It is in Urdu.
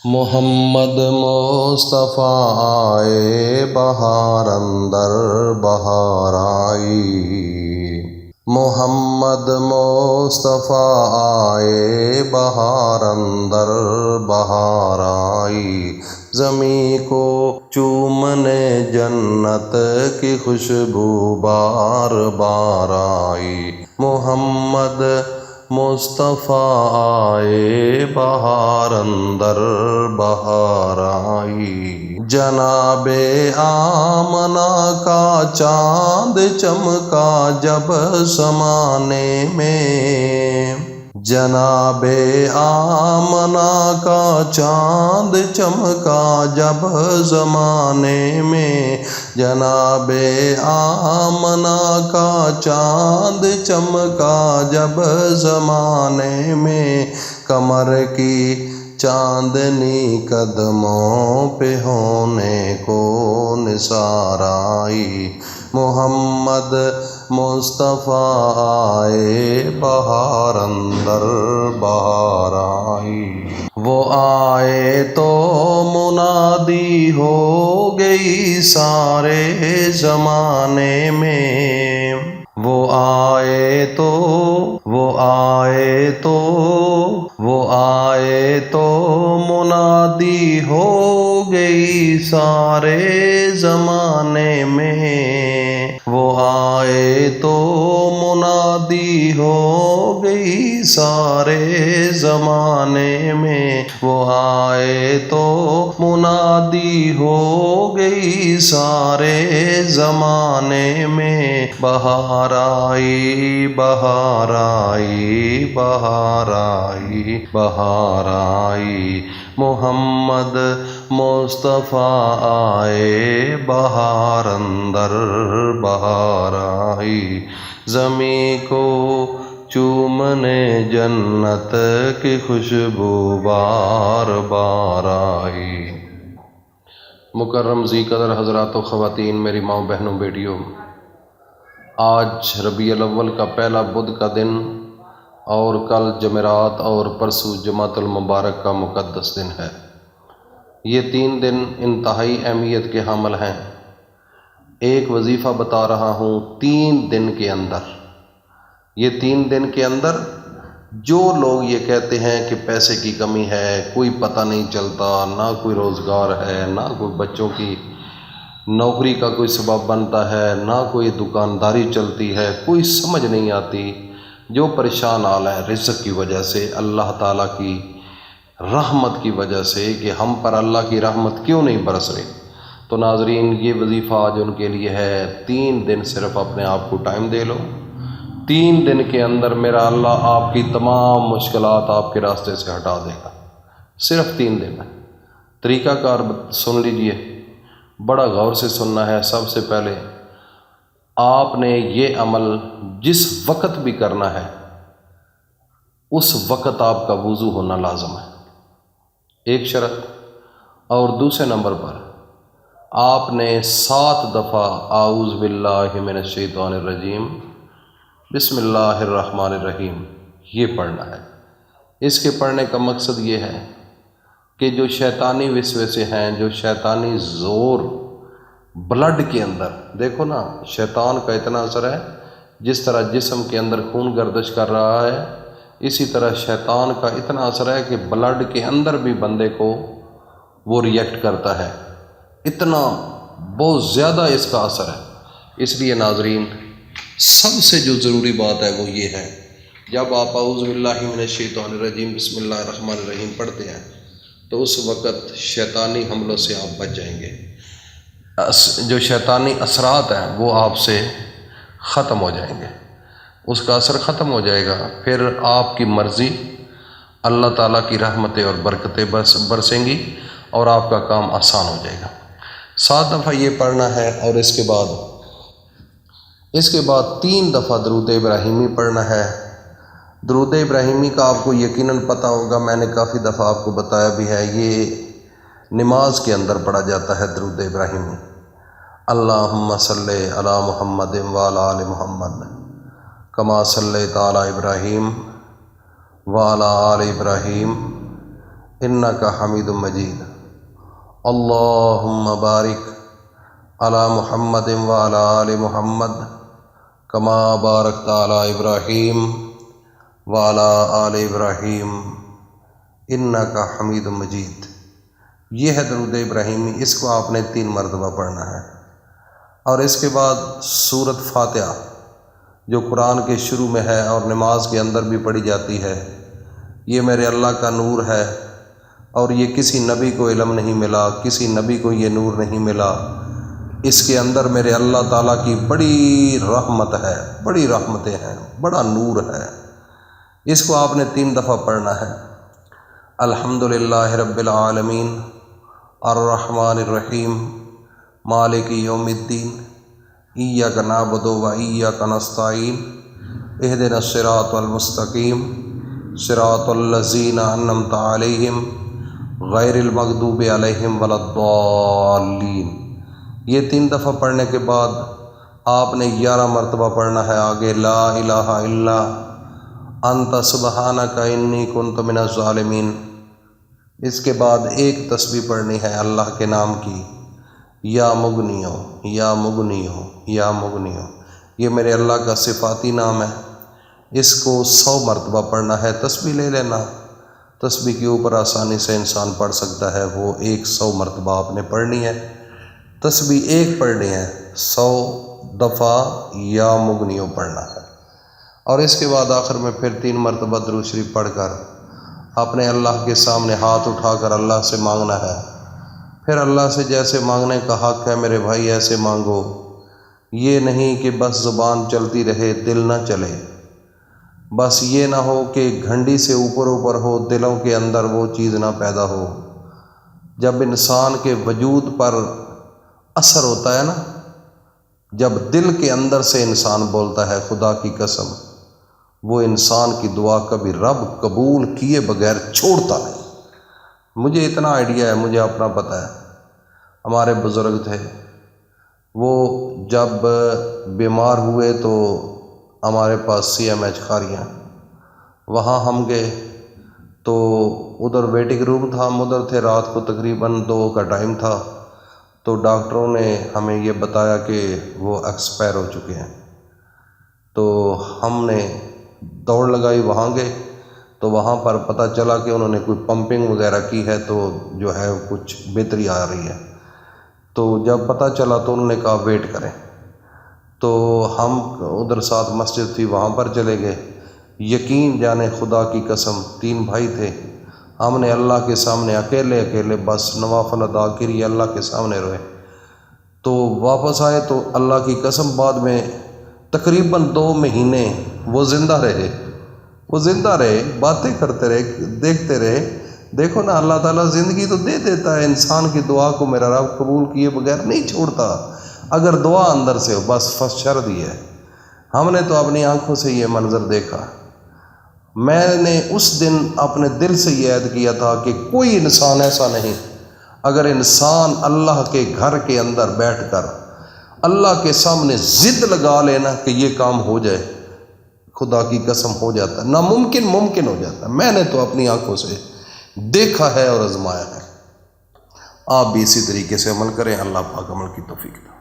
محمد مصطفیٰ آئے بہار اندر بہار آئی، محمد مصطفیٰ آئے بہار اندر بہار آئی، زمیں کو چومنے جنت کی خوشبو بار بار آئی، محمد مصطفیٰ آئے بہار اندر بہار آئی، جناب آمنہ کا چاند چمکا جب زمانے میں، جناب آمنہ کا چاند چمکا جب زمانے میں، جناب آمنہ کا چاند چمکا جب زمانے میں، کمر کی چاندنی قدموں پہ ہونے کو نثار آئی، محمد مصطفیٰ آئے بہار اندر بہار آئی، وہ آئے تو منادی ہو گئی سارے زمانے میں، وہ آئے تو منادی ہو گئی سارے زمانے میں، وہ آئے تو منادی ہو گئی سارے زمانے میں، وہ آئے تو منادی ہو گئی سارے زمانے میں، بہار آئی بہار آئی بہار آئی بہار آئی، محمد مصطفیٰ آئے بہار اندر بہار آئی، زمیں کو چومنے جنت کی خوشبو بار بار آئی۔ مکرم ذی قدر حضرات و خواتین، میری ماں بہنوں بیٹیوں، آج ربیع الاول کا پہلا بدھ کا دن اور کل جمعرات اور پرسوں جمعۃ المبارک کا مقدس دن ہے۔ یہ 3 دن انتہائی اہمیت کے حامل ہیں۔ ایک وظیفہ بتا رہا ہوں، 3 دن کے اندر، یہ 3 دن کے اندر جو لوگ یہ کہتے ہیں کہ پیسے کی کمی ہے، کوئی پتہ نہیں چلتا، نہ کوئی روزگار ہے، نہ کوئی بچوں کی نوکری کا کوئی سبب بنتا ہے، نہ کوئی دکانداری چلتی ہے، کوئی سمجھ نہیں آتی، جو پریشان حال ہے رزق کی وجہ سے، اللہ تعالیٰ کی رحمت کی وجہ سے کہ ہم پر اللہ کی رحمت کیوں نہیں برس رہی، تو ناظرین یہ وظیفہ آج ان کے لیے ہے۔ 3 دن صرف اپنے آپ کو ٹائم دے لو، 3 دن کے اندر میرا اللہ آپ کی تمام مشکلات آپ کے راستے سے ہٹا دے گا، صرف 3 دن ہے۔ طریقہ کار سن لیجئے، بڑا غور سے سننا ہے۔ سب سے پہلے آپ نے یہ عمل جس وقت بھی کرنا ہے اس وقت آپ کا وضو ہونا لازم ہے، ایک شرط، اور دوسرے نمبر پر آپ نے 7 دفعہ اعوذ باللہ من الشیطان الرجیم بسم اللہ الرحمن الرحیم یہ پڑھنا ہے۔ اس کے پڑھنے کا مقصد یہ ہے کہ جو شیطانی وسوسے ہیں، جو شیطانی زور بلڈ کے اندر، دیکھو نا شیطان کا اتنا اثر ہے، جس طرح جسم کے اندر خون گردش کر رہا ہے، اسی طرح شیطان کا اتنا اثر ہے کہ بلڈ کے اندر بھی بندے کو وہ ریئیکٹ کرتا ہے، اتنا بہت زیادہ اس کا اثر ہے۔ اس لیے ناظرین سب سے جو ضروری بات ہے وہ یہ ہے، جب آپ اعوذ باللہ من الشیطان الرجیم بسم اللہ الرحمن الرحیم پڑھتے ہیں تو اس وقت شیطانی حملوں سے آپ بچ جائیں گے، جو شیطانی اثرات ہیں وہ آپ سے ختم ہو جائیں گے، اس کا اثر ختم ہو جائے گا، پھر آپ کی مرضی، اللہ تعالیٰ کی رحمتیں اور برکتیں برسیں گی اور آپ کا کام آسان ہو جائے گا۔ 7 دفعہ یہ پڑھنا ہے، اور اس کے بعد 3 دفعہ درود ابراہیمی پڑھنا ہے۔ درود ابراہیمی کا آپ کو یقیناً پتہ ہوگا، میں نے کافی دفعہ آپ کو بتایا بھی ہے، یہ نماز کے اندر پڑھا جاتا ہے درود ابراہیمی۔ اللہم صلی علی محمد وعلی آل محمد کما صلیت علی ابراہیم وعلی آل ابراہیم إنك حميد مجيد. اللهم بارك على محمد وعلى آل محمد كما باركت على إبراهيم وعلى آل إبراهيم إنك حميد مجيد. یہ ہے درود ابراہیمی. اس کو آپ نے 3 مرتبہ پڑھنا ہے. اور اس کے بعد سورۃ فاتحہ جو قرآن کے شروع میں ہے اور نماز کے اندر بھی پڑھی جاتی ہے، یہ میرے اللہ کا نور ہے اور یہ کسی نبی کو علم نہیں ملا، کسی نبی کو یہ نور نہیں ملا. اس کے اندر میرے اللہ تعالیٰ کی بڑی رحمت ہے، بڑی رحمتیں ہیں، بڑا نور ہے. اس کو آپ نے 3 دفعہ پڑھنا ہے. الحمدللہ رب العالمین الرحمن الرحیم مالک یوم الدین ایاک نعبد و ایاک نستعین اہدنا الصراط المستقیم صراط الذین انعمت علیہم غیر المغضوب علیہم ولا الضالین. یہ 3 دفعہ پڑھنے کے بعد آپ نے 11 مرتبہ پڑھنا ہے آگے لا الہ الا انت سبحانک انی کنت من الظالمین. اس کے بعد ایک تسبیح پڑھنی ہے اللہ کے نام کی، یا مغنیو یا مغنیو یا مغنیو. یہ میرے اللہ کا صفاتی نام ہے. اس کو 100 مرتبہ پڑھنا ہے. تسبیح لے لینا، تسبیح کے اوپر آسانی سے انسان پڑھ سکتا ہے. وہ 100 مرتبہ آپ نے پڑھنی ہے. تسبیح ایک پڑھنی ہے، 100 دفعہ یا مغنیو پڑھنا ہے. اور اس کے بعد آخر میں پھر 3 مرتبہ درود شریف پڑھ کر اپنے اللہ کے سامنے ہاتھ اٹھا کر اللہ سے مانگنا ہے. پھر اللہ سے جیسے مانگنے کا حق ہے میرے بھائی ایسے مانگو. یہ نہیں کہ بس زبان چلتی رہے دل نہ چلے. بس یہ نہ ہو کہ گھنٹی سے اوپر اوپر ہو، دلوں کے اندر وہ چیز نہ پیدا ہو. جب انسان کے وجود پر اثر ہوتا ہے نا، جب دل کے اندر سے انسان بولتا ہے خدا کی قسم، وہ انسان کی دعا کبھی رب قبول کیے بغیر چھوڑتا نہیں. مجھے اتنا آئیڈیا ہے، مجھے اپنا پتہ ہے. ہمارے بزرگ تھے، وہ جب بیمار ہوئے تو ہمارے پاس CMH کھاریاں، وہاں ہم گئے تو ادھر ویٹنگ روم تھا. ہم ادھر تھے، رات کو تقریباً 2 کا ٹائم تھا. تو ڈاکٹروں نے ہمیں یہ بتایا کہ وہ ایکسپائر ہو چکے ہیں. تو ہم نے دوڑ لگائی، وہاں گئے تو وہاں پر پتہ چلا کہ انہوں نے کوئی پمپنگ وغیرہ کی ہے تو جو ہے کچھ بہتری آ رہی ہے. تو جب پتہ چلا تو انہوں نے کہا ویٹ کریں. تو ہم ادھر ساتھ مسجد تھی وہاں پر چلے گئے. یقین جانے خدا کی قسم 3 بھائی تھے. ہم نے اللہ کے سامنے اکیلے بس نوافل ادا کری، اللہ کے سامنے روئے. تو واپس آئے تو اللہ کی قسم بعد میں تقریباً 2 مہینے وہ زندہ رہے. وہ زندہ رہے، باتیں کرتے رہے، دیکھتے رہے. دیکھو نا، اللہ تعالیٰ زندگی تو دے دیتا ہے، انسان کی دعا کو میرا رب قبول کیے بغیر نہیں چھوڑتا اگر دعا اندر سے ہو. بس شرط یہ ہے. ہم نے تو اپنی آنکھوں سے یہ منظر دیکھا. میں نے اس دن اپنے دل سے یہ عہد کیا تھا کہ کوئی انسان ایسا نہیں، اگر انسان اللہ کے گھر کے اندر بیٹھ کر اللہ کے سامنے ضد لگا لینا کہ یہ کام ہو جائے، خدا کی قسم ہو جاتا ہے. ناممکن ممکن ہو جاتا ہے. میں نے تو اپنی آنکھوں سے دیکھا ہے اور آزمایا ہے. آپ بھی اسی طریقے سے عمل کریں. اللہ پاک عمل کی توفیق دے.